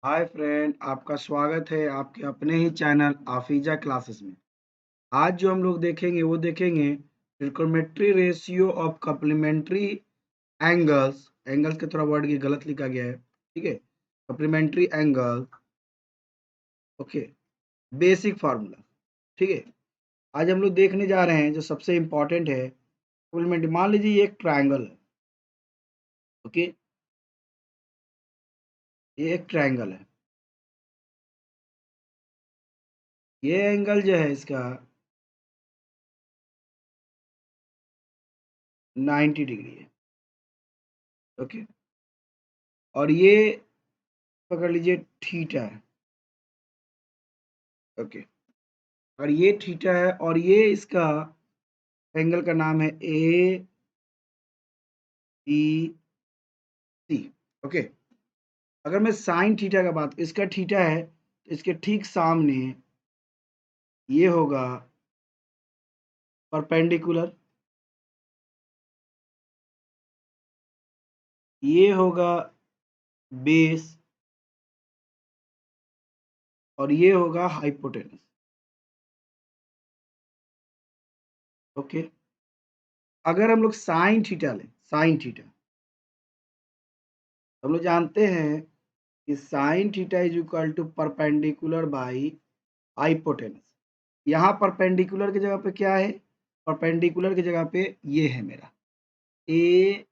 Hi friend, आपका स्वागत है आपके अपने ही चैनल आफीजा क्लासेस में। आज जो हम लोग देखेंगे वो देखेंगे trigonometry ratio of complementary angles. Angles के थोड़ा वर्ड ये गलत लिखा गया है, ठीक है। कप्लीमेंट्री एंगल, ओके, बेसिक फार्मूला, ठीक है। आज हम लोग देखने जा रहे हैं जो सबसे इम्पोर्टेंट है कप्लीमेंट्री। मान लीजिए ये एक ट्रायंगल है, ओके, ये एक ट्रायंगल है। ये एंगल जो है इसका 90 डिग्री है, ओके। और ये पकड़ लीजिए थीटा है, ओके। और ये थीटा है और ये इसका एंगल का नाम है ए बी सी, ओके। अगर मैं साइन थीटा का बात, इसका थीटा है तो इसके ठीक सामने ये होगा परपेंडिकुलर, ये होगा बेस और ये होगा हाइपोटेनस, ओके। अगर हम लोग साइन थीटा लें, साइन थीटा, हम लोग जानते हैं कि sine theta is equal to perpendicular by hypotenuse. यहाँ परपेंडिकुलर की जगह पे क्या है? परपेंडिकुलर की जगह पे ये है मेरा ए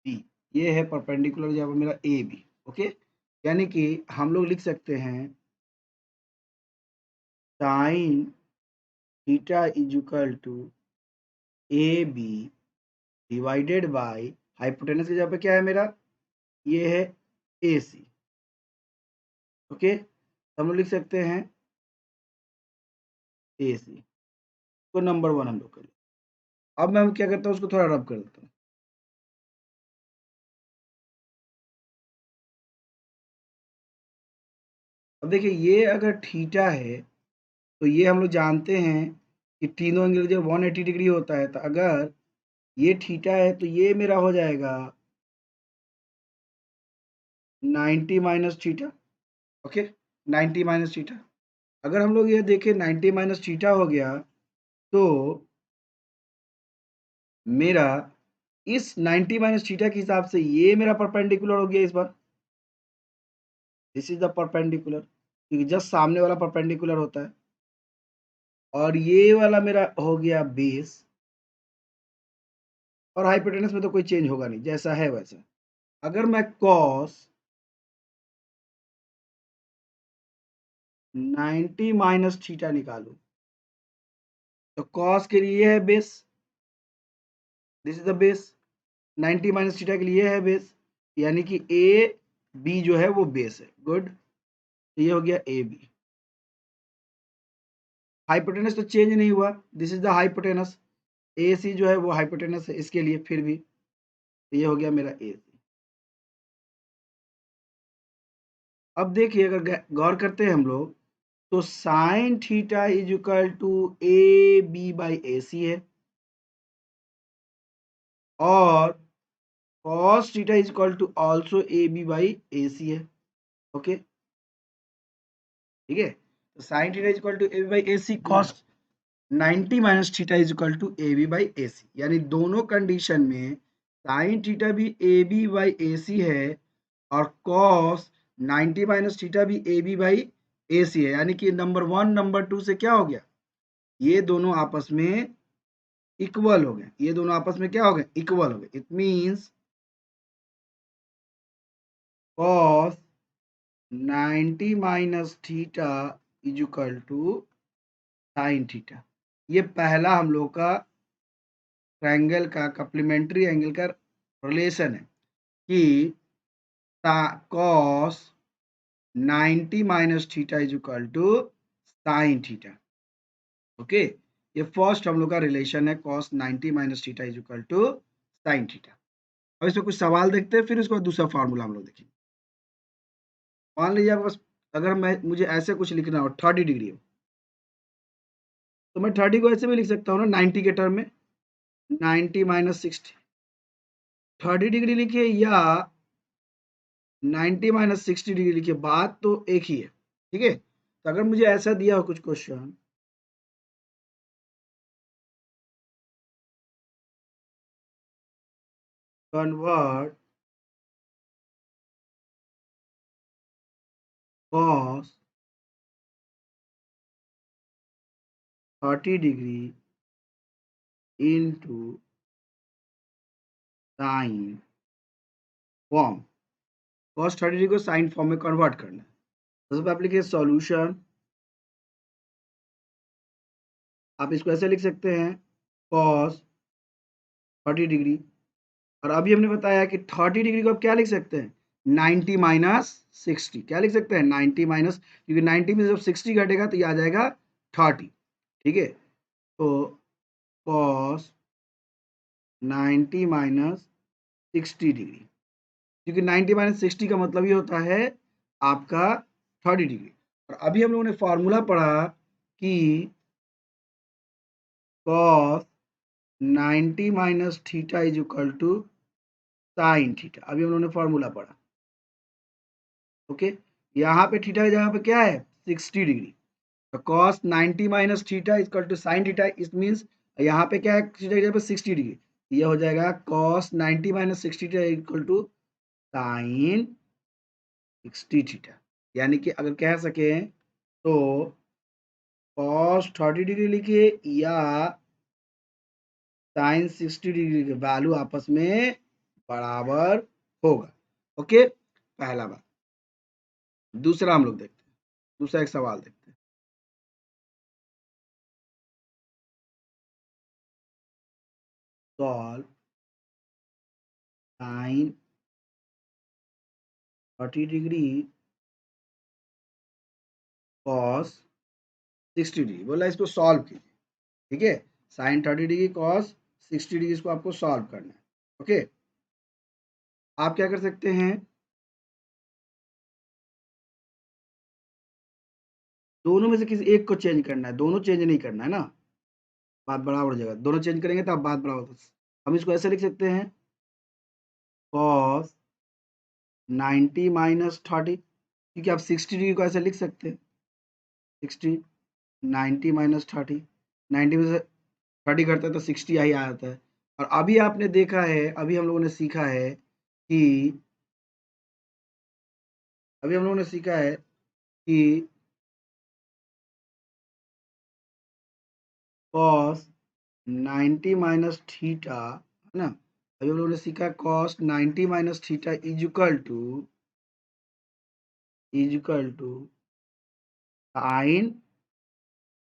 बी, ये है परपेंडिकुलर की जगह पे मेरा ए बी, ओके। यानी कि हम लोग लिख सकते हैं sine theta is equal to A B divided by hypotenuse की जगह पे क्या है मेरा? ये है ए सी, ओके। हम लोग लिख सकते हैं ए सी को नंबर वन हम लोग कर लें। अब मैं क्या करता हूँ, उसको थोड़ा रब कर देता हूँ। अब देखिए ये अगर थीटा है तो ये हम लोग जानते हैं कि तीनों एंगल जब 180 डिग्री होता है, तो अगर ये थीटा है तो ये मेरा हो जाएगा 90 minus theta, okay. 90 minus theta, अगर हम लोग ये देखें 90 माइनस थीटा हो गया तो मेरा इस 90 माइनस थीटा के हिसाब से ये मेरा परपेंडिकुलर हो गया इस बार। दिस इज द परपेंडिकुलर, क्योंकि जस्ट सामने वाला परपेंडिकुलर होता है। और ये वाला मेरा हो गया बेस, और हाइपोटेनस में तो कोई चेंज होगा नहीं, जैसा है वैसा। अगर मैं कॉस 90 माइनस थीटा निकालूं तो कॉस के लिए है base, this is the base. 90 minus theta के लिए है बेस, यानी कि ए बी जो है वो बेस है, गुड। तो ये हो गया ए बी। हाइपोटेनस तो चेंज नहीं हुआ, दिस इज द हाइपोटेनस। ए सी जो है वो हाइपोटेनस है इसके लिए, फिर भी तो ये हो गया मेरा ए सी। अब देखिए अगर गौर करते हैं हम लोग तो sine theta is equal to A B by A C है, और cos theta is equal to also A B by A C है, ओके, ठीक है। तो sine theta is equal to A B by A C, cos 90 minus theta is equal to A B by A C, यानी दोनों condition में sine theta भी A B by A C है और कॉस 90 माइनस थीटा भी A B by A C है। यानी कि नंबर वन नंबर टू से क्या हो गया, ये दोनों आपस में इक्वल हो गए, ये दोनों आपस में क्या हो गए, इक्वल हो गए। It means cos 90 minus theta is equal to sine theta. ये पहला हम लोग का ट्रायंगल का कप्लीमेंट्री एंगल का रिलेशन है कि cos 90 minus theta is equal to sine theta, okay. ये फर्स्ट हम लोग का रिलेशन है, cos 90 minus theta is equal to sine theta. अब इसमें कुछ सवाल देखते हैं, फिर उसके बाद दूसरा फार्मूला हम लोग देखेंगे। मान लीजिए आपके पास, अगर मैं मुझे ऐसे कुछ लिखना हो 30 डिग्री हो, तो मैं 30 को ऐसे भी लिख सकता हूँ ना 90 के टर्म में, 90 माइनस 60, 30 डिग्री लिखिए या 90 माइनस 60 डिग्री लिखिए, बात तो एक ही है, ठीक है। तो अगर मुझे ऐसा दिया हो कुछ question, convert cos 30 degree into sin form, cos 30 degree को साइन फॉर्म में कन्वर्ट करना है। सबसे पहले आप लिखिए सॉल्यूशन, आप इसको ऐसे लिख सकते हैं cos 30 डिग्री, और अभी हमने बताया कि 30 डिग्री को आप क्या लिख सकते हैं, 90 माइनस 60, क्या लिख सकते हैं 90 माइनस, क्योंकि 90 में जब 60 घटेगा तो ये आ जाएगा 30, ठीक है। तो cos 90 माइनस 60 डिग्री, क्योंकि 90 माइनस 60 का मतलब ये होता है आपका 30 डिग्री। और अभी हम लोगों ने फॉर्मूला पढ़ा कि cos 90 minus theta is equal to sine theta, अभी हम लोगों ने फॉर्मूला पढ़ा, ओके। यहाँ पे थीटा की जगह पे क्या है 60 डिग्री, तो cos 90 minus theta is equal to sine theta, it means यहाँ पे क्या है थीटा की जगह पे 60 डिग्री, ये हो जाएगा cos 90 minus 60 theta equal to sine 60 theta. यानी कि अगर कह सके तो cos 30 डिग्री लिखिए या साइन 60 डिग्री के वैल्यू आपस में बराबर होगा, ओके। पहला बात। दूसरा हम लोग देखते हैं, दूसरा एक सवाल देखते हैं। Solve sine 30 degree cos 60 degree, बोला इसको सॉल्व कीजिए, ठीक है। साइन 30 डिग्री cos 60 डिग्री इसको आपको सॉल्व करना है, ओके। आप क्या कर सकते हैं, दोनों में से किसी एक को चेंज करना है, दोनों चेंज नहीं करना है ना, बात बराबर हो जाएगा। दोनों चेंज करेंगे तो आप बात बराबर होगा। हम इसको ऐसे लिख सकते हैं cos 90 माइनस 30, क्योंकि आप 60 डिग्री को ऐसे लिख सकते हैं 60 90 माइनस 30, 90 में से 30 घटता है तो 60 यही आ जाता है। और अभी आपने देखा है, अभी हम लोगों ने सीखा है कि अभी हम लोगों ने सीखा है कि cos 90 माइनस थीटा, है ना, अभी हम लोगों ने सीखा cos 90 minus theta is equal to sine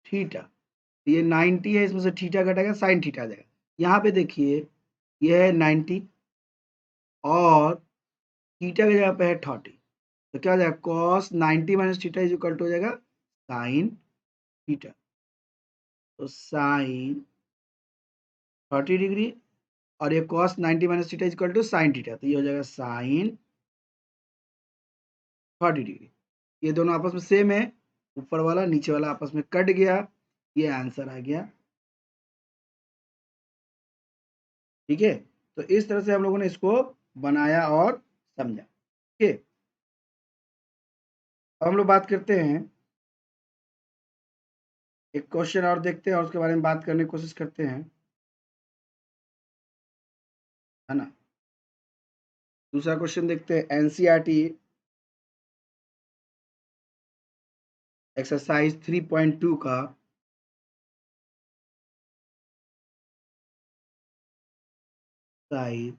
theta. ये 90 है, इसमें से थीटा घटेगा साइन थीटा आ जाएगा। यहाँ पे देखिए ये है 90 और थीटा की जगह पे है 30, तो क्या हो जाएगा cos 90 minus theta is equal to हो जाएगा साइन थीटा। तो साइन 30 डिग्री और ये cos 90 minus theta is equal to sine theta, तो ये हो जाएगा साइन 30 डिग्री। ये दोनों आपस में सेम है, ऊपर वाला नीचे वाला आपस में कट गया, ये आंसर आ गया, ठीक है। तो इस तरह से हम लोगों ने इसको बनाया और समझा, ठीक है। अब हम लोग बात करते हैं, एक क्वेश्चन और देखते हैं और उसके बारे में बात करने की कोशिश करते हैं, है ना। दूसरा क्वेश्चन देखते हैं, एनसीईआरटी एक्सरसाइज 3.2 का साइज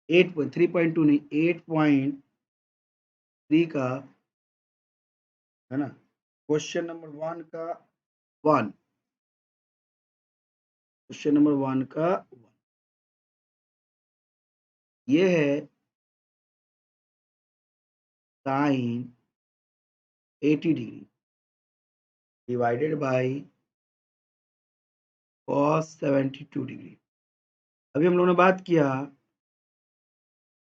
3.2 नहीं 8.3 का, है ना। क्वेश्चन नंबर 1 का 1, क्वेश्चन नंबर 1 का 1 ये है sine 80 degree divided by cos 72 degree. अभी हम लोगों ने बात किया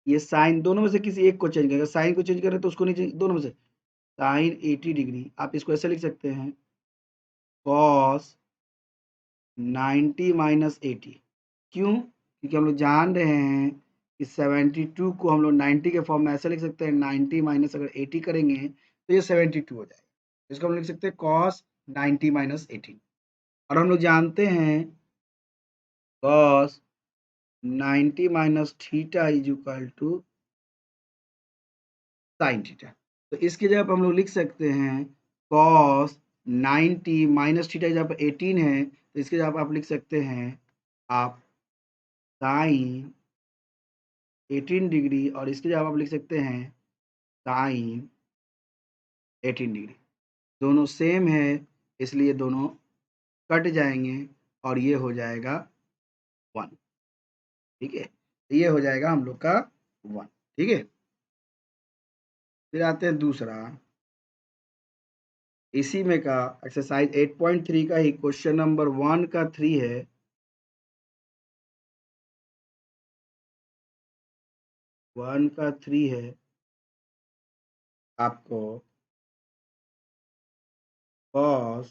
ये साइन दोनों में से किसी एक को चेंज करेगा, साइन को चेंज करें तो उसको नहीं चेंज, दोनों में से साइन 80 डिग्री, आप इसको ऐसे लिख सकते हैं cos 90 माइनस 80, क्यों, क्योंकि हम लोग जान रहे हैं कि 72 को हम लोग 90 के फॉर्म में ऐसे लिख सकते हैं, 90 माइनस अगर 80 करेंगे तो ये 72 हो जाएगा। इसको हम लिख सकते हैं cos 90 माइनस 18। और हम लोग जानते हैं cos 90 minus theta is equal to sine theta. तो इसकी जगह पर हम लोग लिख सकते हैं cos 90 माइनस थीटा जहाँ पर 18 है, तो इसके जगह पर आप लिख सकते हैं आप साइन 18 डिग्री, और इसके जगह आप लिख सकते हैं साइन 18 डिग्री। दोनों सेम है इसलिए दोनों कट जाएंगे और ये हो जाएगा 1। ठीक है, तो ये हो जाएगा हम लोग का 1। ठीक है, फिर आते हैं दूसरा, इसी में का एक्सरसाइज 8.3 का ही क्वेश्चन नंबर 1 का 3 है। वन का 3 है, आपको cos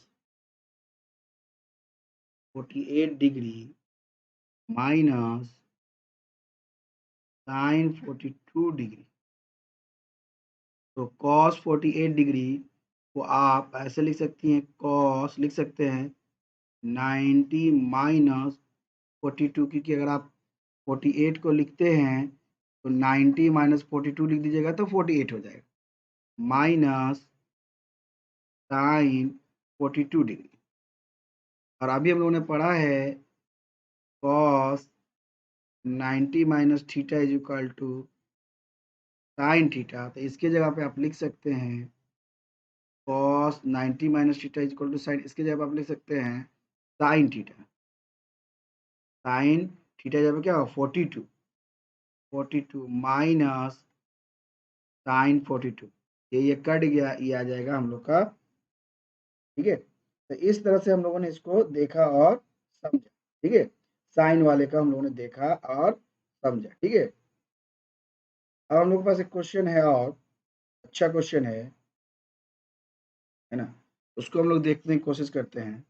48 degree minus sine 42 degree. तो cos 48 डिग्री को आप ऐसे लिख सकती हैं, cos लिख सकते हैं 90 माइनस 42, क्योंकि अगर आप 48 को लिखते हैं तो 90 माइनस 42 लिख दीजिएगा तो 48 हो जाएगा, माइनस साइन 42 डिग्री। और अभी हम लोगों ने पढ़ा है cos 90 minus theta is equal to sine theta. तो इसके जगह पे आप लिख सकते हैं cos 90 minus theta is equal to sine, इसके जगह पे आप लिख सकते हैं साइन थीटा। साइन थीटा जगह पे क्या होगा 42 माइनस साइन 42, ये कट गया, ये आ जाएगा हम लोग का। ठीक है, तो इस तरह से हम लोगों ने इसको देखा और समझा। ठीक है, साइन वाले का हम लोगों ने देखा और समझा। ठीक है, अब हम लोग के पास एक क्वेश्चन है और अच्छा क्वेश्चन है ना, उसको हम लोग देखने की कोशिश करते हैं।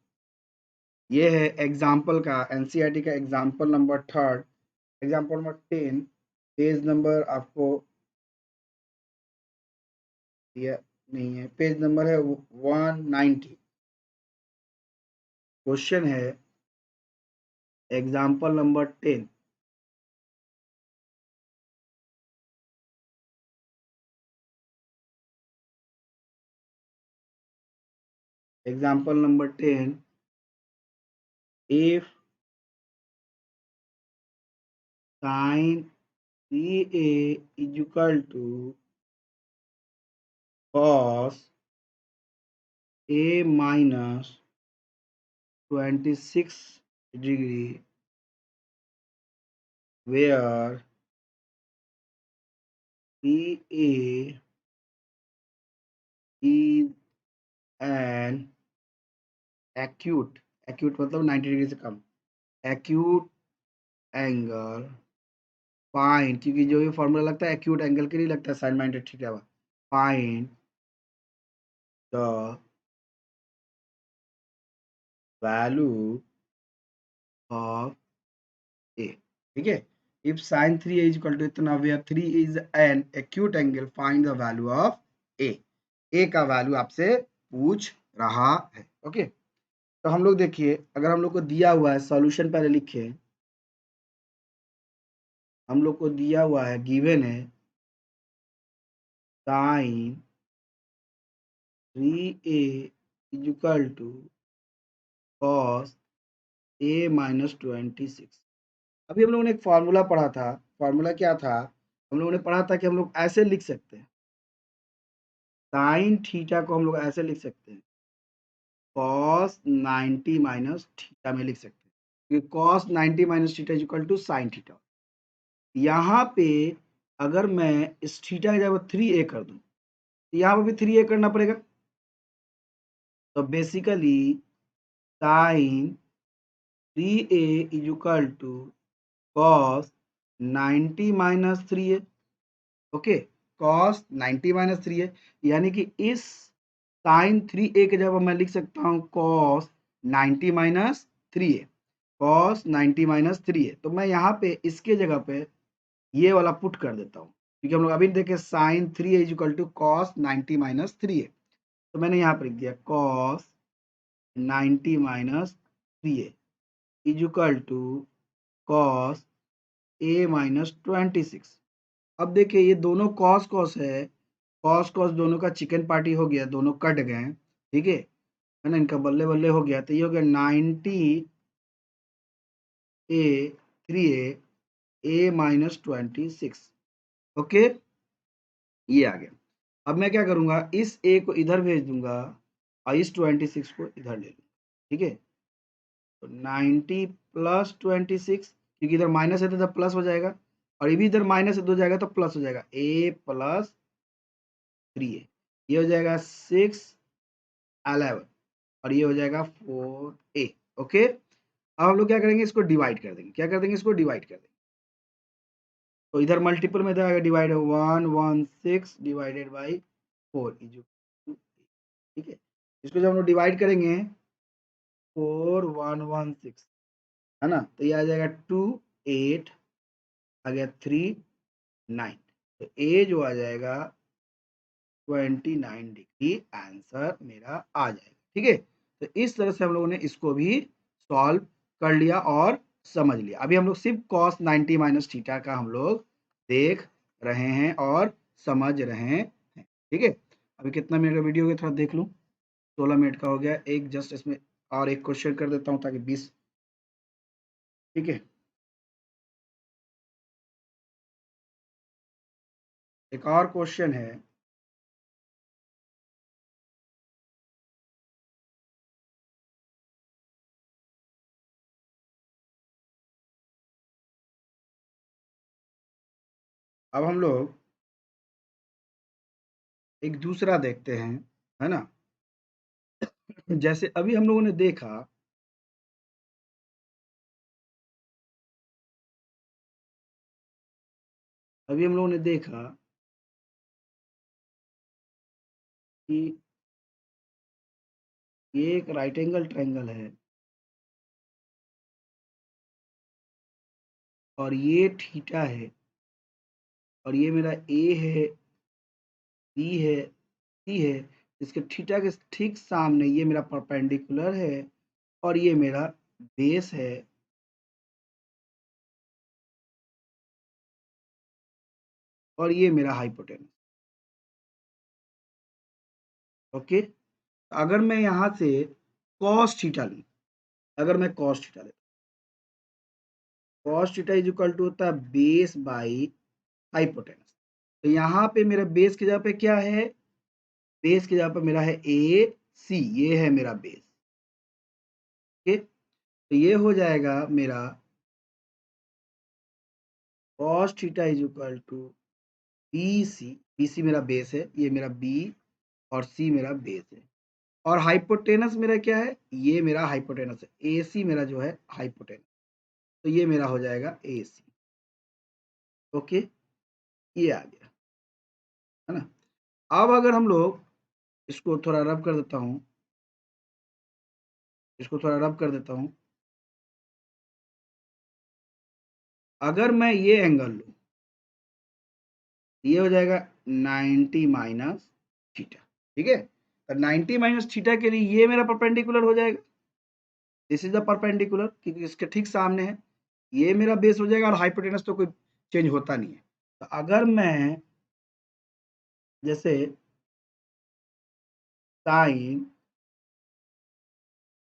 ये है एग्जाम्पल का, एनसीईआरटी का example number 3, example number 10, page number आपको ये नहीं है, पेज नंबर है 190। क्वेश्चन है example number 10। Example number 10, if sin 3a is equal to cos a minus 26 degree, where PA is an acute, acute मतलब 90 degree से कम, acute angle find, क्योंकि जो ये फॉर्मूला लगता है एक्यूट एंगल के लिए लगता है साइन 90 ठीक है, find the value of A. ठीक है, if sine 3 is equal to इतना, where 3 is an acute angle, find the value of A. ए का वैल्यू आपसे पूछ रहा है। ओके, तो हम लोग देखिए, अगर हम लोग को दिया हुआ है, सॉल्यूशन पहले लिखे, हम लोग को दिया हुआ है, गिवन है sine 3a is equal to cos a minus 26। अभी हम लोगों ने एक फार्मूला पढ़ा था, फार्मूला क्या था, हम लोगों ने पढ़ा था कि हम लोग ऐसे लिख सकते हैं, साइन थीटा को हम लोग ऐसे लिख सकते हैं, cos 90 माइनस थीटा में लिख सकते हैं, क्योंकि cos 90 minus theta is equal to sine theta. यहाँ पे अगर मैं इस थीटा की जगह 3a कर दूं, तो यहाँ पर भी 3a करना पड़ेगा। तो basically sine 3a is equal to cos 90 minus 3a। Okay, cos 90 minus 3a, यानी कि इस साइन 3a के जगह मैं लिख सकता हूँ cos 90 minus 3a, cos 90 minus 3a। तो मैं यहाँ पे इसके जगह पे ये वाला पुट कर देता हूँ, क्योंकि हम लोग अभी देखे sine 3a is equal to cos 90 minus 3a, तो मैंने यहाँ पर लिख दिया cos 90 minus 3a is equal to cos a minus 26। अब देखिए ये दोनों कॉस कॉस है, कॉस कॉस दोनों का चिकन पार्टी हो गया, दोनों कट गए, ठीक है ना, इनका बल्ले बल्ले हो गया, तो ये हो गया 90 a 3a a minus 26। Okay, ये आ गया। अब मैं क्या करूंगा, इस a को इधर भेज दूंगा और इस 26 को इधर ले लूंगा, ठीक है। तो 90 प्लस 26, क्योंकि इधर माइनस है तो इधर प्लस हो जाएगा, और ये भी इधर माइनस है तो जाएगा तो प्लस हो जाएगा, a प्लस 3a, ये हो जाएगा 6 11, और ये हो जाएगा 4a। ओके, अब हम लोग क्या करेंगे, इसको डिवाइड कर देंगे, क्या कर देंगे, इसको डिवाइड कर देंगे। तो इधर मल्टीपल में जाएगा, डिवाइड 116 डिवाइडेड बाई 4 इज, ठीक है। इसको जब हम लोग डिवाइड करेंगे 4116, है ना, तो ये आ जाएगा 2 8 आ गया 3 9, तो ए जो आ जाएगा 29 डिग्री आंसर मेरा आ जाएगा, ठीक है। तो इस तरह से हम लोगों ने इसको भी सॉल्व कर लिया और समझ लिया। अभी हम लोग सिर्फ cos 90 माइनस थीटा का हम लोग देख रहे हैं और समझ रहे हैं, ठीक है। अभी कितना मिनट का वीडियो हो गया, थोड़ा देख लूँ, 16 मिनट का हो गया। एक जस्ट इसमें और एक क्वेश्चन कर देता हूँ ताकि 20, ठीक है। एक और क्वेश्चन है, अब हम लोग एक दूसरा देखते हैं, है ना। जैसे अभी हम लोगों ने देखा, अभी हम लोगों ने देखा कि ये एक राइट एंगल ट्रायंगल है और ये थीटा है, और ये मेरा ए है, बी है, सी है। इसके थीटा के ठीक सामने ये मेरा परपेंडिकुलर है, और ये मेरा बेस है, और ये मेरा हाइपोटेनस। ओके, अगर मैं यहाँ से cos थीटा लूँ, अगर मैं cos थीटा ले, cos theta is equal to होता है बेस बाई हाइपोटेनस। तो यहाँ पे मेरा बेस की जगह पे क्या है, बेस की जगह पे मेरा है ए सी, ये है मेरा बेस, ओके। तो ये हो जाएगा मेरा cos theta is equal to B C, B C मेरा बेस है, ये मेरा बी और सी मेरा बेस है, और हाइपोटेनस मेरा क्या है, ये मेरा हाइपोटेनस है, ए सी मेरा जो है हाइपोटेनस, तो ये मेरा हो जाएगा ए सी। ओके, ये आ गया, है ना। अब अगर हम लोग इसको थोड़ा रब कर देता हूँ, इसको थोड़ा रब कर देता हूँ, अगर मैं ये एंगल लूँ, ये हो जाएगा 90 माइनस थीटा, ठीक है। तो 90 माइनस थीटा के लिए ये मेरा परपेंडिकुलर हो जाएगा, दिस इज द परपेंडिकुलर, क्योंकि इसके ठीक सामने है, ये मेरा बेस हो जाएगा, और हाइपोटेनस तो कोई चेंज होता नहीं है। तो अगर मैं जैसे साइन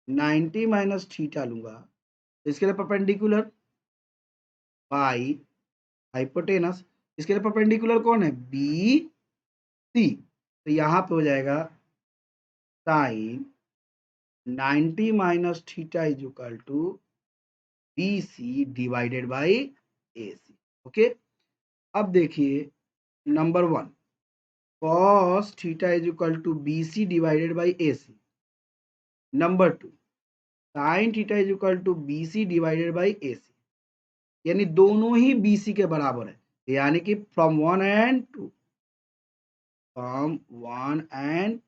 90 माइनस थीटा लूंगा, तो इसके लिए परपेंडिकुलर बाई हाइपोटेनस, इसके लिए परपेंडिकुलर कौन है, बी सी, तो यहाँ पे हो जाएगा sine 90 minus theta is equal to B C divided by A C. Okay, अब देखिए number 1, cos theta is equal to B C divided by A C. Number 2, sine theta is equal to B C divided by A C, यानी दोनों ही B C के बराबर है, यानी कि from 1 and 2, from 1 and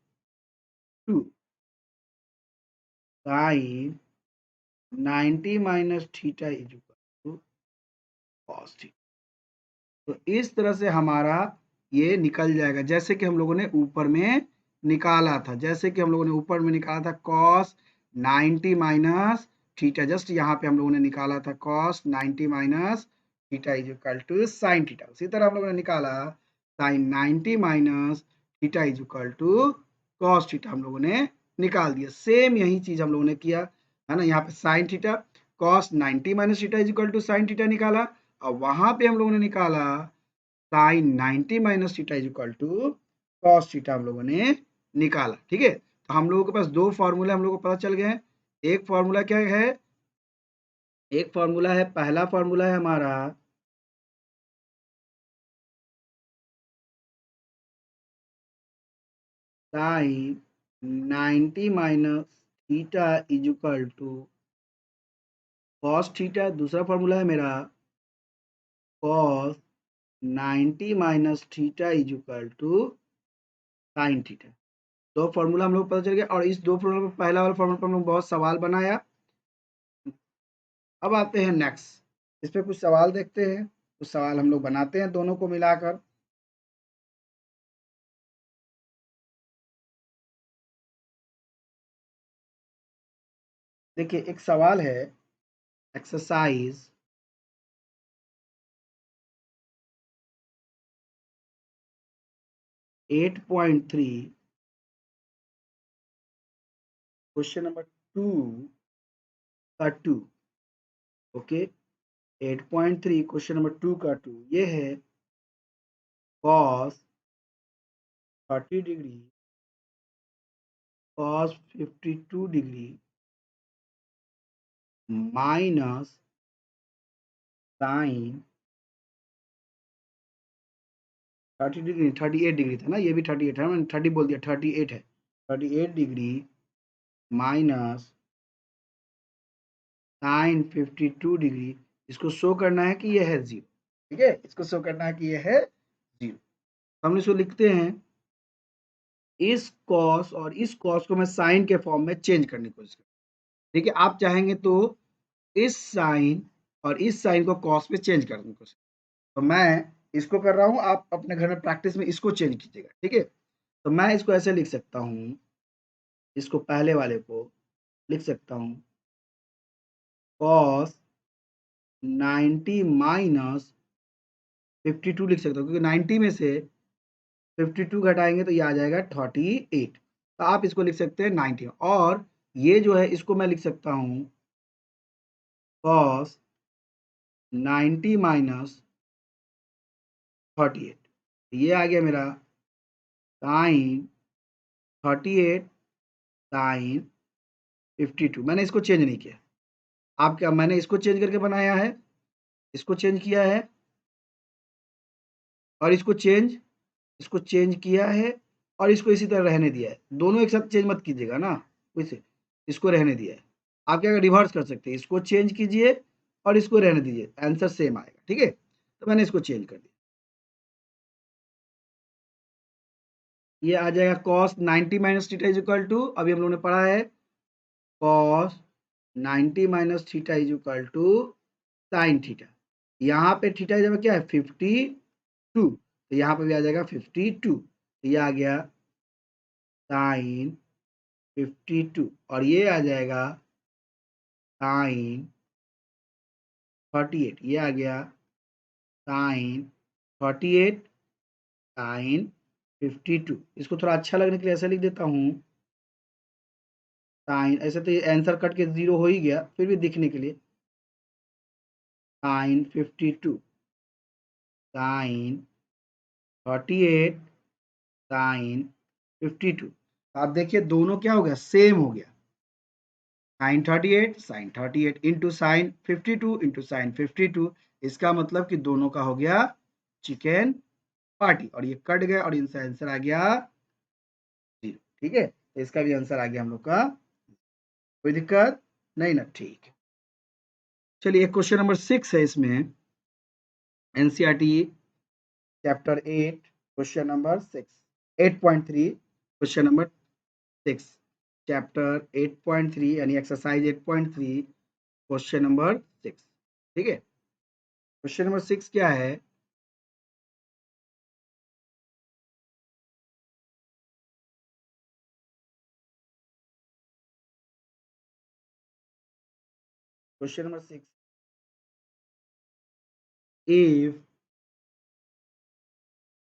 2, sine 90 minus theta is equal to cos theta. तो इस तरह से हमारा ये निकल जाएगा, जैसे कि हम लोगों ने ऊपर में निकाला था, जैसे कि हम लोगों ने ऊपर में निकाला था cos 90 माइनस थीटा, जस्ट यहाँ पे हम लोगों ने निकाला था cos 90 minus theta is equal to sine theta. उसी तरह हम लोगों ने निकाला साइन 90 minus theta is equal to cos theta, हम लोगों ने निकाल दिया। सेम यही चीज हम लोगों ने किया है ना, यहाँ पे sine theta cos 90 minus theta is equal to sine theta निकाला, और वहां पे हम लोगों ने निकाला साइन 90 minus theta is equal to cos theta हम लोगों ने निकाला। ठीक है, तो हम लोगों के पास दो फॉर्मूला हम लोगों को पता चल गए हैं। एक फॉर्मूला क्या है, एक फॉर्मूला है, पहला फॉर्मूला है हमारा sine 90 minus theta is equal to cos theta. दूसरा फॉर्मूला है मेरा cos 90 minus theta is equal to sine theta. दो फॉर्मूला हम लोग पता चल गया, और इस दो फॉर्मूला पर, पहला वाला फॉर्मूला पर हम लोग बहुत सवाल बनाया। अब आते हैं नेक्स्ट, इस पे कुछ सवाल देखते हैं, कुछ सवाल हम लोग बनाते हैं दोनों को मिलाकर। देखिए एक सवाल है, एक्सरसाइज 8.3 क्वेश्चन नंबर 2 का 2। ओके, 8.3 क्वेश्चन नंबर 2 का 2 ये है cos 30 degree cos 52 degree minus sine 30 degree, 38 degree था ना, ये भी 38 है, मैंने 30 बोल दिया, 38 है, 38 डिग्री माइनस साइन 52 डिग्री। इसको शो करना है कि ये है 0। ठीक है, इसको शो करना है कि ये है 0। हम इसको लिखते हैं, इस कॉस और इस कॉस को मैं साइन के फॉर्म में चेंज करने की कोशिश करूँ। ठीक है, आप चाहेंगे तो इस साइन और इस साइन को कॉस में चेंज करने की कोशिश, तो मैं इसको कर रहा हूँ, आप अपने घर में प्रैक्टिस में इसको चेंज कीजिएगा। ठीक है, तो मैं इसको ऐसे लिख सकता हूँ, इसको पहले वाले को लिख सकता हूँ cos 90 माइनस 52 लिख सकता हूँ, क्योंकि 90 में से 52 घटाएंगे तो ये आ जाएगा 38। तो आप इसको लिख सकते हैं 90, और ये जो है इसको मैं लिख सकता हूँ cos 90 माइनस 38। ये आ गया मेरा साइन 38 साइन 52। मैंने इसको चेंज नहीं किया, आप क्या, मैंने इसको चेंज करके बनाया है, इसको चेंज किया है, और इसको चेंज किया है, और इसको इसी तरह रहने दिया है। दोनों एक साथ चेंज मत कीजिएगा ना, वैसे इसको रहने दिया है। आप क्या रिवर्स कर सकते हैं, इसको चेंज कीजिए और इसको रहने दीजिए, आंसर सेम आएगा। ठीक है, तो मैंने इसको चेंज कर दिया, ये आ जाएगा cos 90 minus theta is equal to, अभी हम लोगों ने पढ़ा है cos 90 minus theta is equal to sine theta. यहाँ पे थीटा जब क्या है 52, तो यहाँ पे भी आ जाएगा 52, तो ये आ गया साइन 52, और ये आ जाएगा साइन 38, ये आ गया साइन 38 साइन 52। इसको थोड़ा अच्छा लगने के लिए ऐसे लिख देता हूँ साइन, ऐसे तो ये आंसर कट के 0 हो ही गया, फिर भी दिखने के लिए साइन 52 साइन 38 साइन 52। आप देखिए दोनों क्या हो गया, सेम हो गया, sine 38 into sine 52 into sine 52। इसका मतलब कि दोनों का हो गया चिकन पार्टी, और ये कट गया, और इनसे आंसर आ गया 0। ठीक है, तो इसका भी आंसर आ गया हम लोग का, कोई दिक्कत नहीं ना, ठीक है। चलिए क्वेश्चन नंबर 6 है इसमें, NCERT chapter 8 question number 6, 8.3 question number 6, chapter 8.3 यानी एक्सरसाइज 8.3 क्वेश्चन नंबर 6। ठीक है, क्वेश्चन नंबर 6 क्या है, question number 6, if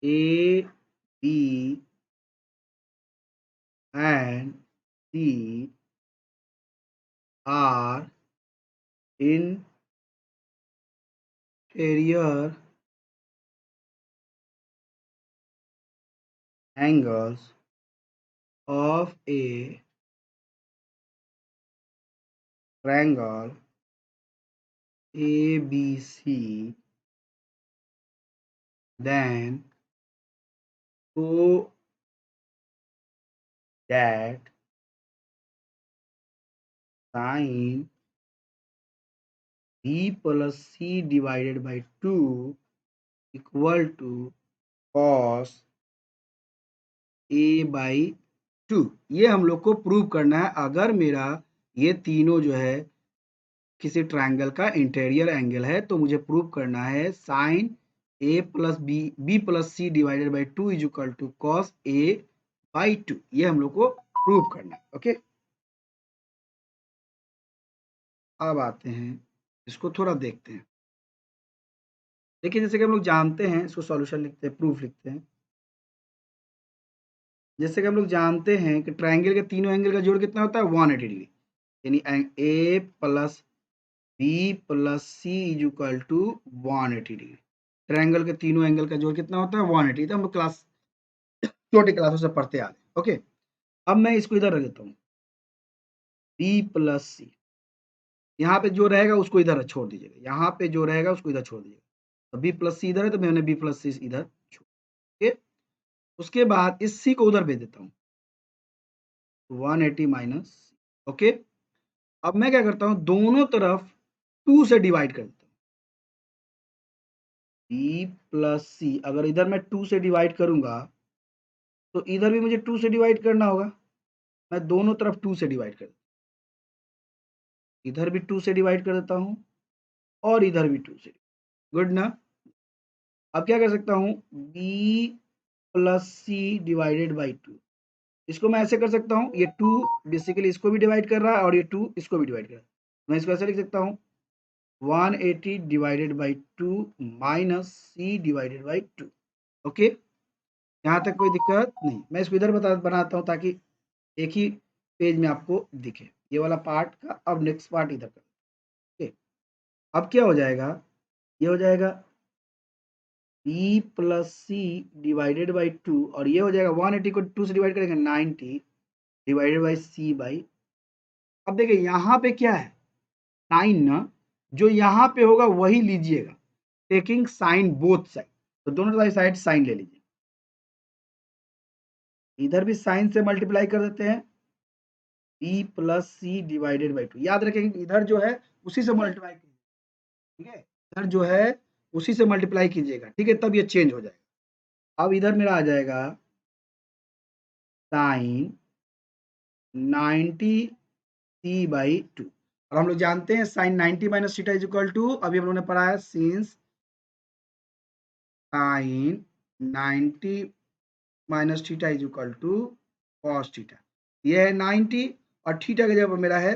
A, B and C are interior angles of a triangle ABC, then show that sine B plus C divided by 2 equal to cos A by 2। ये हम लोग को prove करना है। अगर मेरा ये तीनों जो है किसी ट्रायंगल का इंटीरियर एंगल है तो मुझे प्रूव करना है sine A plus B plus C divided by two is equal to cos A by two. ये हम लोग को प्रूव करना है। ओके, अब आते हैं इसको थोड़ा देखते हैं। देखिए जैसे कि हम लोग जानते हैं, इसको सॉल्यूशन लिखते हैं, प्रूफ लिखते हैं। जैसे कि हम लोग जानते हैं कि ट्रायंगल के तीनों एंगल का जोड़ कितना होता है 180 डिग्री, यानी A plus B plus C is equal to 180 degree. Triangle के तीनों एंगल का जोड़ कितना होता है 180। तो हम लोग क्लास छोटी क्लासों से पढ़ते आ रहे हैं। ओके, अब मैं इसको इधर रख देता हूँ बी प्लस सी। यहाँ पे जो रहेगा उसको इधर छोड़ दीजिएगा, यहाँ पे जो रहेगा उसको इधर छोड़ दीजिएगा। तो बी प्लस सी इधर है तो मैंने बी प्लस सी इधर छोड़। ओके, उसके बाद इस सी को उधर भेज देता हूँ 180 माइनस। ओके, अब मैं क्या करता हूँ दोनों तरफ 2 से डिवाइड कर देता हूँ। बी प्लस सी अगर इधर मैं 2 से डिवाइड करूंगा तो इधर भी मुझे 2 से डिवाइड करना होगा। मैं दोनों तरफ 2 से डिवाइड कर, इधर भी 2 से डिवाइड कर देता हूँ और इधर भी 2 से। गुड ना। अब क्या कर सकता हूँ B plus C divided by 2। इसको मैं ऐसे कर सकता हूँ, ये 2 बेसिकली इसको भी डिवाइड कर रहा है और ये 2 इसको भी डिवाइड कर रहा है। मैं इसको ऐसे लिख सकता हूँ 180 divided by 2 minus C divided by 2। Okay, यहाँ तक कोई दिक्कत नहीं। मैं इसको इधर बनाता हूँ ताकि एक ही पेज में आपको दिखे ये वाला पार्ट का। अब नेक्स्ट पार्ट इधर कर। ओके, अब क्या हो जाएगा, ये हो जाएगा B plus C divided by 2 और ये हो जाएगा 180 को 2 से डिवाइड करेंगे 90 डिवाइडेड बाई सी बाई। अब देखिए यहाँ पे क्या है साइन ना, जो यहाँ पे होगा वही लीजिएगा, टेकिंग साइन बोथ साइड। तो दोनों साइड साइन ले लीजिए, इधर भी साइन से मल्टीप्लाई कर देते हैं B plus C divided by 2। याद रखेंगे इधर जो है उसी से मल्टीप्लाई कीजिए, ठीक है, इधर जो है उसी से मल्टीप्लाई कीजिएगा, ठीक है, तब ये चेंज हो जाएगा। अब इधर मेरा आ जाएगा साइन 90 सी बाई 2। और हम लोग जानते हैं sine 90 minus theta is equal to, अभी हम लोगों ने पढ़ा है since sine 90 minus theta is equal to cos theta. ये है 90 और थीटा की जगह पर मेरा है,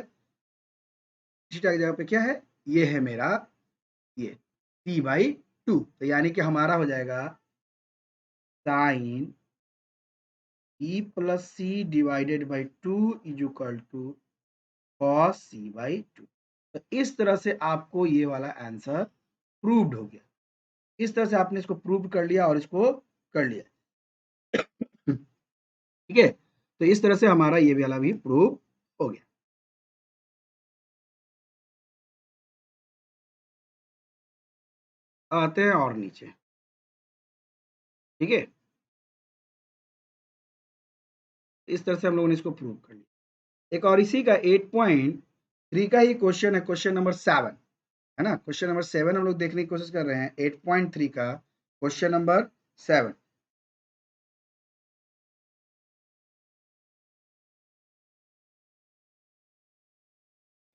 थीटा की जगह पे क्या है, ये है मेरा ये सी बाई 2। तो यानी कि हमारा हो जाएगा sine E plus C divided by 2 is equal to cos C by 2। तो इस तरह से आपको ये वाला आंसर प्रूव्ड हो गया। इस तरह से आपने इसको प्रूव कर लिया और इसको कर लिया, ठीक है। तो इस तरह से हमारा ये वाला भी प्रूव हो गया। आते हैं और नीचे, ठीक है। इस तरह से हम लोगों ने इसको प्रूव कर लिया। एक और इसी का 8.3 का ही क्वेश्चन है, क्वेश्चन नंबर 7 है ना। क्वेश्चन नंबर 7 हम लोग देखने की कोशिश कर रहे हैं, 8.3 का क्वेश्चन नंबर 7।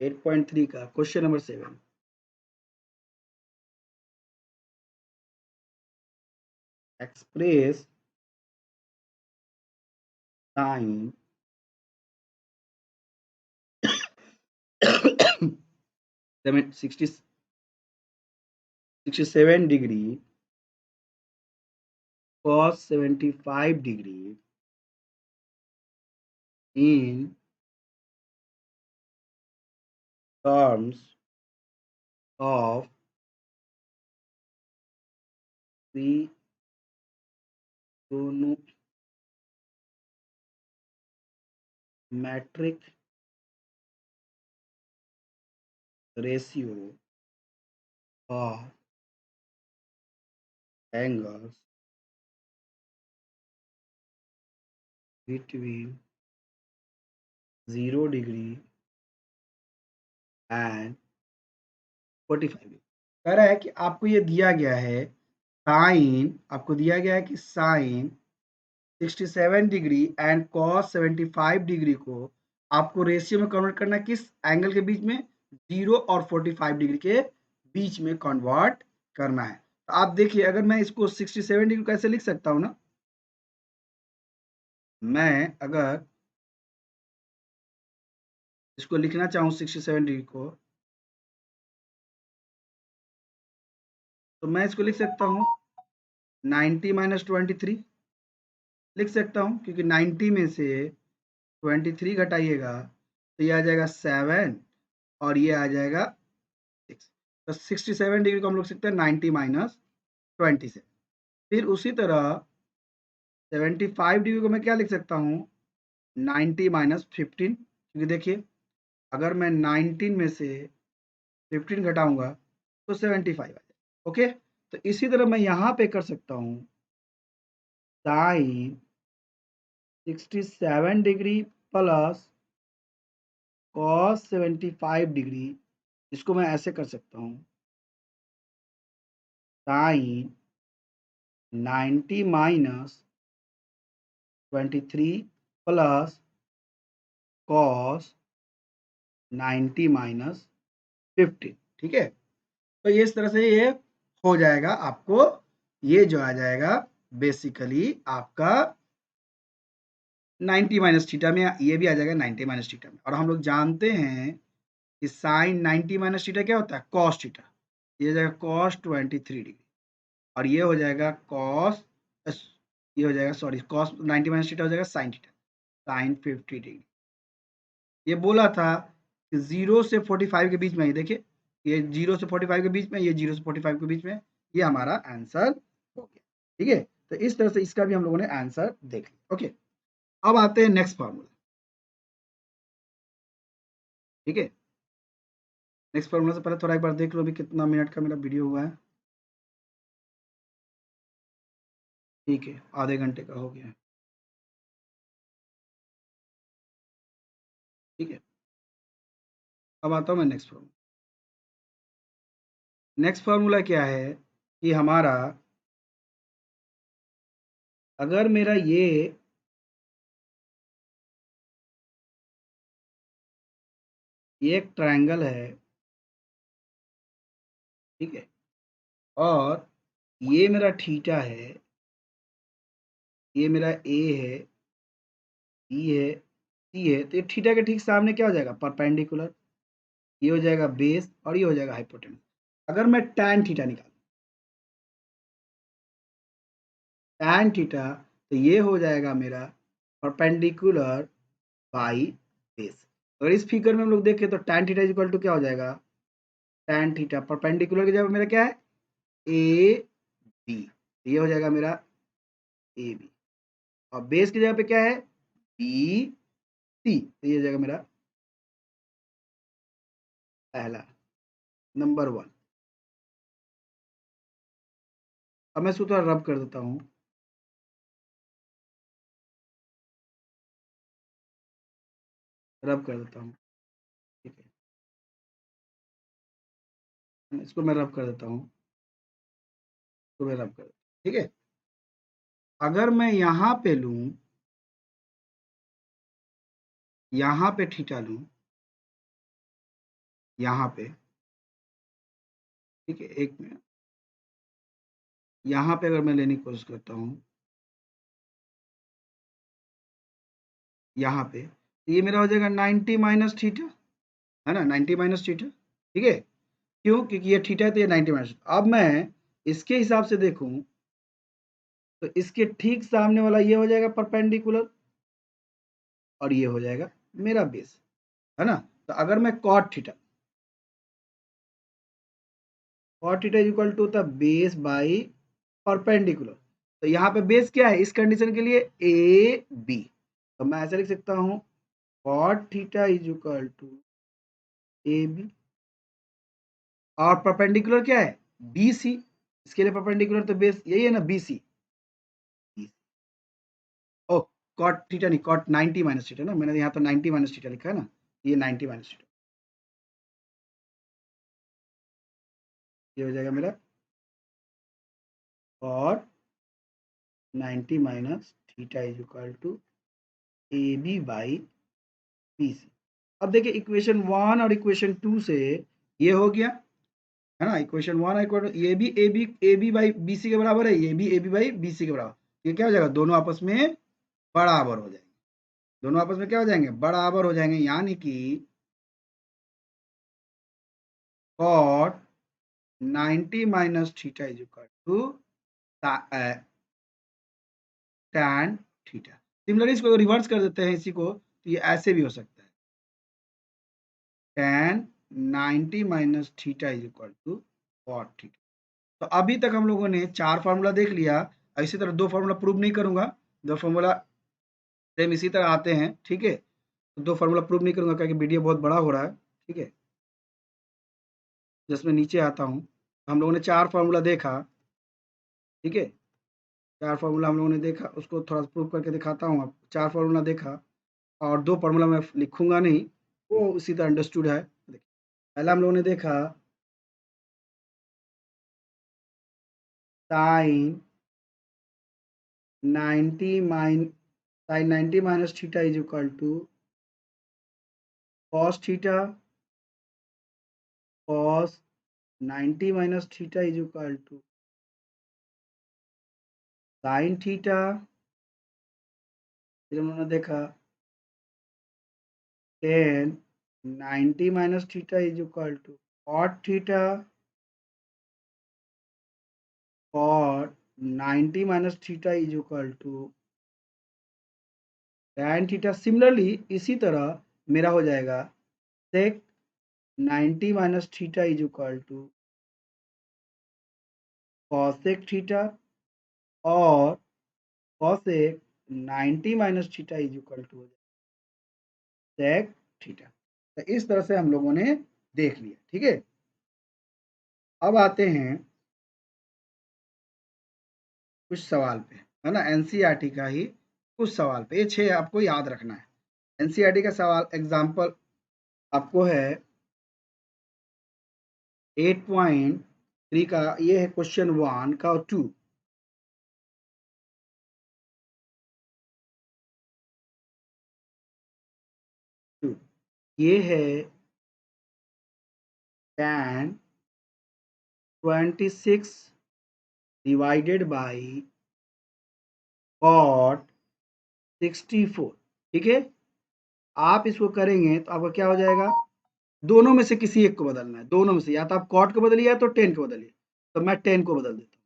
8.3 का question number 7, express sine 67 degree cos 75 degree in terms of trigonometric ratio of angles between 0 degree and 45 degree। कह रहा है कि आपको ये दिया गया है साइन, आपको दिया गया है कि sine 67 degree and cos 75 degree को आपको रेशियो में कन्वर्ट करना है, किस एंगल के बीच में, 0 और 45 डिग्री के बीच में कन्वर्ट करना है। तो आप देखिए, अगर मैं इसको 67 डिग्री कैसे लिख सकता हूँ ना, मैं अगर इसको लिखना चाहूँ 67 डिग्री को, तो मैं इसको लिख सकता हूँ 90 माइनस 23 लिख सकता हूँ, क्योंकि 90 में से 23 घटाइएगा तो ये आ जाएगा 7 और ये आ जाएगा 6। तो 67 डिग्री को हम लोग लिख सकते हैं 90 माइनस 20 से। फिर उसी तरह 75 डिग्री को मैं क्या लिख सकता हूँ, 90 माइनस 15, क्योंकि देखिए अगर मैं 19 में से 15 घटाऊंगा तो 75 आ जाएगा। ओके, तो इसी तरह मैं यहाँ पे कर सकता हूँ sine 67 degree plus cos 75 degree, इसको मैं ऐसे कर सकता हूँ sine 90 minus 23 plus cos 90 minus 15। ठीक है, तो ये इस तरह से ये हो जाएगा आपको, ये जो आ जाएगा बेसिकली आपका 90 माइनस थीटा में, ये भी आ जाएगा 90 माइनस थीटा में। और हम लोग जानते हैं कि साइन 90 माइनस थीटा क्या होता है, कॉस थीटा। ये हो जाएगा कॉस 23 डिग्री और ये हो जाएगा कॉस, ये हो जाएगा सॉरी कॉस 90 माइनस थीटा हो जाएगा साइन थीटा, साइन 50 डिग्री। ये बोला था कि 0 से 45 के बीच में, ये देखिए ये 0 से 45 के बीच में, ये 0 से 45 के बीच में, ये हमारा आंसर हो गया। ठीक है, तो इस तरह से इसका भी हम लोगों ने आंसर देख लिया। ओके, अब आते हैं नेक्स्ट फॉर्मूला। ठीक है, नेक्स्ट फॉर्मूला से पहले थोड़ा एक बार देख लो अभी कितना मिनट का मेरा वीडियो हुआ है। ठीक है, आधे घंटे का हो गया है। ठीक है, अब आता हूँ मैं नेक्स्ट फॉर्मूला। नेक्स्ट फॉर्मूला क्या है कि हमारा, अगर मेरा ये एक ट्रायंगल है, ठीक है, और ये मेरा थीटा है, ये मेरा ए है, बी है, सी है, तो ये थीटा के ठीक सामने क्या हो जाएगा, परपेंडिकुलर, ये हो जाएगा बेस और ये हो जाएगा हाइपोटेनस। अगर मैं tan थीटा निकालूं, tan थीटा, तो ये हो जाएगा मेरा परपेंडिकुलर बाई बेस। अगर इस फिगर में हम लोग देखें तो tan theta is equal to क्या हो जाएगा, tan थीटा परपेंडिकुलर की जगह मेरा क्या है, ए बी, ये हो जाएगा मेरा ए बी, और बेस की जगह पे क्या है, बी सी, तो ये हो जाएगा मेरा पहला, नंबर 1। अब मैं इसको थोड़ा रब कर देता हूँ, रब कर देता हूँ। ठीक है, इसको मैं रब कर देता हूँ, इसको मैं रब कर देता हूँ। ठीक है, अगर मैं यहाँ पे लूँ, यहाँ पे थीटा लूँ, यहाँ पे, ठीक है, एक मिनट, यहाँ पे अगर मैं लेने की कोशिश करता हूँ, यहाँ पे, तो ये मेरा हो जाएगा 90 माइनस थीटा, है ना, 90 माइनस थीटा। ठीक है, क्यों? क्योंकि ये थीटा है तो ये 90 माइनस। अब मैं इसके हिसाब से देखूं तो इसके ठीक सामने वाला ये हो जाएगा परपेंडिकुलर और ये हो जाएगा मेरा बेस, है ना। तो अगर मैं cot theta is equal to होता बेस बाई परपेंडिकुलर, तो यहाँ पे बेस क्या है इस कंडीशन के लिए? A B. तो मैं ऐसे लिख सकता हूँ cot theta is equal to A B, और परपेंडिकुलर क्या है? B C. इसके लिए परपेंडिकुलर तो बेस यही है ना, बी सी। ओ, कॉट थीटा नहीं, कॉट 90 माइनस थीटा ना, मैंने यहाँ तो 90 माइनस थीटा लिखा है ना, ये 90 माइनस थीटा, ये हो जाएगा मेरा cot 90 minus theta is equal to A B by B C. अब देखिए इक्वेशन 1 और इक्वेशन 2 से ये हो गया, है ना। Equation 1 equal to A B by B C के बराबर है, ये भी A B by B C के बराबर। ये क्या हो जाएगा? दोनों आपस में बराबर हो जाएंगे। दोनों आपस में क्या हो जाएंगे? बराबर हो जाएंगे, यानी कि cot 90 minus theta is equal to tan theta. Similarly इसको रिवर्स कर देते हैं इसी को, तो ये ऐसे भी हो सकता है, tan 90 minus theta is equal to cot theta. तो अभी तक हम लोगों ने 4 फार्मूला देख लिया। इसी तरह 2 फार्मूला प्रूव नहीं करूंगा, 2 फार्मूला सेम इसी तरह आते हैं, ठीक है। तो 2 फार्मूला प्रूव नहीं करूंगा क्योंकि वीडियो बहुत बड़ा हो रहा है, ठीक है। जिसमें नीचे आता हूँ, हम लोगों ने 4 फार्मूला देखा, ठीक है। 4 फार्मूला हम लोगों ने देखा, उसको थोड़ा प्रूव करके दिखाता हूँ। आप 4 फार्मूला देखा और 2 फार्मूला मैं लिखूंगा नहीं, वो उसी तरह अंडरस्टूड है। पहला हम लोगों ने देखा sine 90 minus theta is equal to cos theta, cos 90 minus theta is equal to sine theta. फिर हम लोगों ने देखा tan 90 minus theta is equal to cot theta, cot 90 minus theta is equal to tan theta. Similarly इसी तरह मेरा हो जाएगा sec 90 minus theta is equal to cosec theta, और cosec 90 minus theta is equal to sec theta. तो इस तरह से हम लोगों ने देख लिया, ठीक है। अब आते हैं कुछ सवाल पे, है ना, एनसीईआरटी का ही कुछ सवाल पे। ये 6 आपको याद रखना है। एनसीईआरटी का सवाल एग्जाम्पल आपको है 8.3 का, ये है क्वेश्चन 1 का और 2। ये है tan 26 डिवाइडेड बाई cot 64, ठीक है। आप इसको करेंगे तो आपका क्या हो जाएगा? दोनों में से किसी एक को बदलना है, दोनों में से, या तो आप cot को बदलिए या तो tan को बदलिए। तो मैं tan को बदल देता हूँ।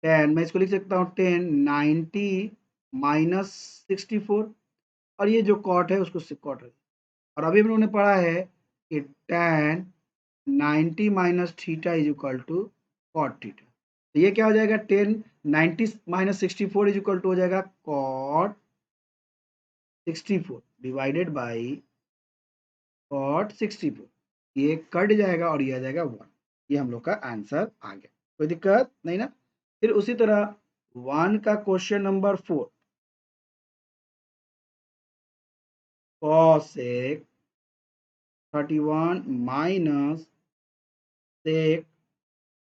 tan, मैं इसको लिख सकता हूँ 10 90 माइनस 64, और ये जो cot है उसको cot है। और अभी हम लोगों ने पढ़ा है कि tan 90 minus theta is equal to cot theta. तो ये क्या हो जाएगा? 10 90 माइनस 64 इज इक्वल टू हो जाएगा कॉट 64 डिवाइडेड बाई कॉट 64। ये कट जाएगा और ये आ जाएगा 1। ये हम लोग का आंसर आ गया, कोई दिक्कत नहीं ना। फिर उसी तरह 1 का question number 4, cosec 31 minus sec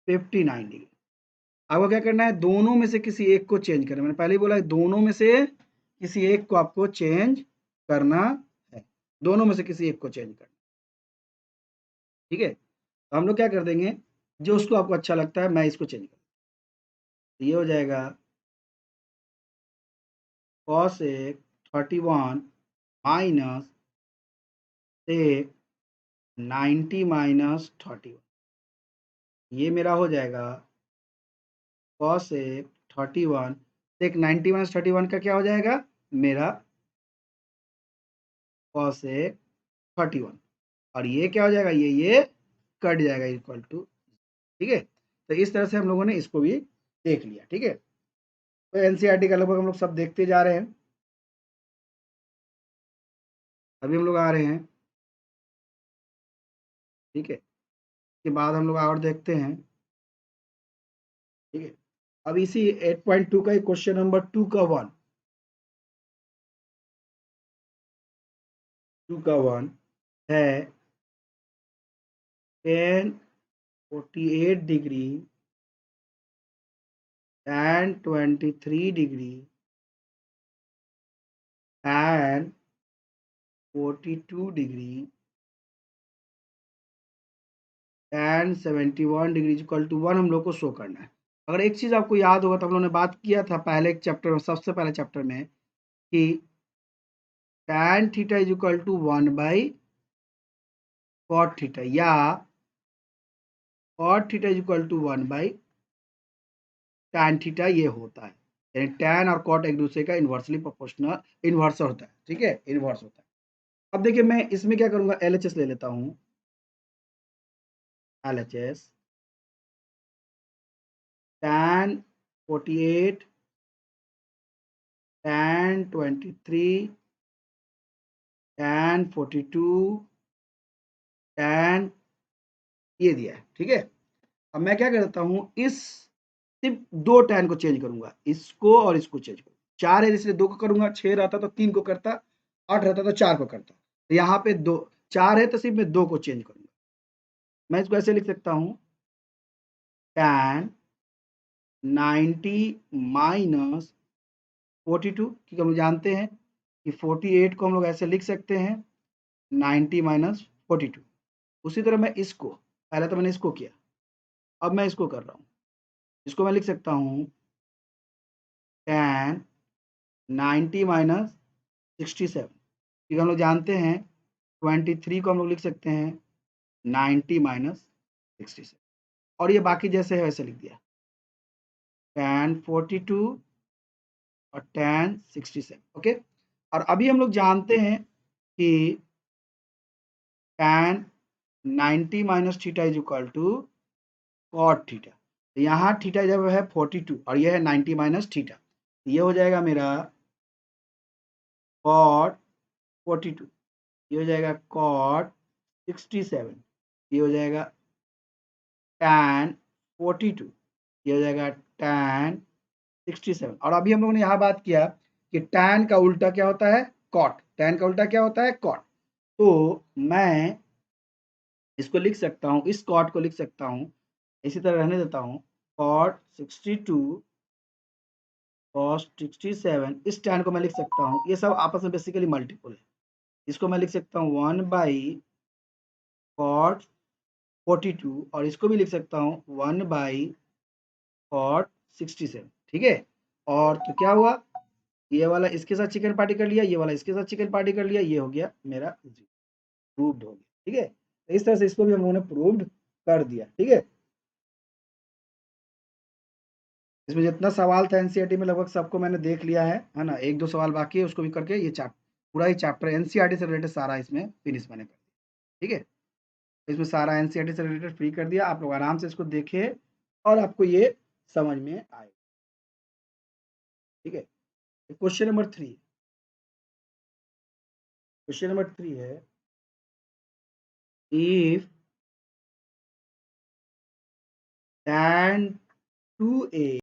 59 degree. आपको क्या करना है? दोनों में से किसी एक को चेंज करना है। मैंने पहले ही बोला है दोनों में से किसी एक को आपको चेंज करना है, दोनों में से किसी एक को चेंज करना, ठीक है। तो हम लोग क्या कर देंगे, जो उसको आपको अच्छा लगता है, मैं इसको चेंज कर, तो ये हो जाएगा cosec 31 माइनस sec 90 माइनस 31, ये मेरा हो जाएगा कॉसेक 31। सेक 90 माइनस 31 का क्या हो जाएगा मेरा कॉसेक 31, और ये क्या हो जाएगा ये कट जाएगा इक्वल टू, ठीक है। तो इस तरह से हम लोगों ने इसको भी देख लिया, ठीक है। तो एनसीईआरटी का लगभग हम लोग सब देखते जा रहे हैं। अभी हम लोग आ रहे हैं, ठीक है, इसके बाद हम लोग और देखते हैं, ठीक है। अब इसी 8.2 का क्वेश्चन नंबर 2 का 1 है tan 48 degree tan 23 degree tan 42 degree tan 71 degree equal to 1 हम लोग को शो करना है। अगर एक चीज आपको याद होगा तो हम लोगों ने बात किया था पहले एक चैप्टर में, सबसे पहले चैप्टर में, कि tan theta is equal to 1 by cot theta, या cot theta is equal to 1 by tan theta, ये होता है। यानी tan और cot एक दूसरे का इन्वर्सली प्रोपोर्शनल इन्वर्स होता है, ठीक है, इन्वर्स होता है। अब देखिए मैं इसमें क्या करूंगा, LHS ले लेता हूँ, LHS tan 48 tan 23 tan 42 tan, ये दिया है, ठीक है। अब मैं क्या करता हूँ, इस सिर्फ 2 tan को चेंज करूंगा, इसको और इसको चेंज करूंगा। 4 है इसलिए 2 को करूंगा, 6 रहता तो 3 को करता, 8 रहता तो 4 को करता। तो यहाँ पे 2 4 है तो सिर्फ मैं 2 को चेंज करूंगा। मैं इसको ऐसे लिख सकता हूँ, tan 90 माइनस 42, क्योंकि हम जानते हैं कि 48 को हम लोग ऐसे लिख सकते हैं 90 माइनस 42। उसी तरह मैं इसको, पहले तो मैंने इसको किया, अब मैं इसको कर रहा हूँ, इसको मैं लिख सकता हूँ tan 90 माइनस 67, क्योंकि हम लोग जानते हैं 23 को हम लोग लिख सकते हैं 90 माइनस 67, और ये बाकी जैसे है वैसे लिख दिया, tan 42 और tan 67, ओके। और अभी हम लोग जानते हैं कि tan 90 minus theta is equal to cot theta. तो यहाँ थीटा जब है 42 और ये है 90 माइनस थीटा, ये हो जाएगा मेरा cot 42, ये हो जाएगा cot 67, ये हो जाएगा tan 42, ये हो जाएगा tan 67। और अभी हम लोगों ने यहाँ बात किया कि tan का उल्टा क्या होता है, cot, tan का उल्टा क्या होता है, cot। तो मैं इसको लिख सकता हूँ, इस cot को लिख सकता हूँ, इसी तरह रहने देता हूँ, cot 62 cos 67, इस tan को मैं लिख सकता हूँ, ये सब आपस में बेसिकली मल्टीपल है, इसको मैं लिख सकता हूँ 1/cot 42, और इसको भी लिख सकता हूँ 1/cot 67, ठीक है। और तो क्या हुआ, ये वाला इसके साथ चिकन पार्टी कर लिया, ये वाला इसके साथ चिकन पार्टी कर लिया, ये हो गया मेरा प्रूव्ड हो गया, ठीक है। तो इस तरह से इसको भी हम लोगों ने प्रूव्ड कर दिया, ठीक है। इसमें जितना सवाल था एनसीईआरटी में लगभग सबको मैंने देख लिया है ना, एक दो सवाल बाकी है, उसको भी करके ये पूरा ही चैप्टर एनसीईआरटी से रिलेटेड सारा इसमें फिनिश मैंने कर दिया, ठीक है। इसमें सारा एनसीईआरटी से रिलेटेड फ्री कर दिया, आप लोग आराम से इसको देखें और आपको ये समझ में आए, ठीक है। क्वेश्चन नंबर 3, क्वेश्चन नंबर 3 है, if tan 2a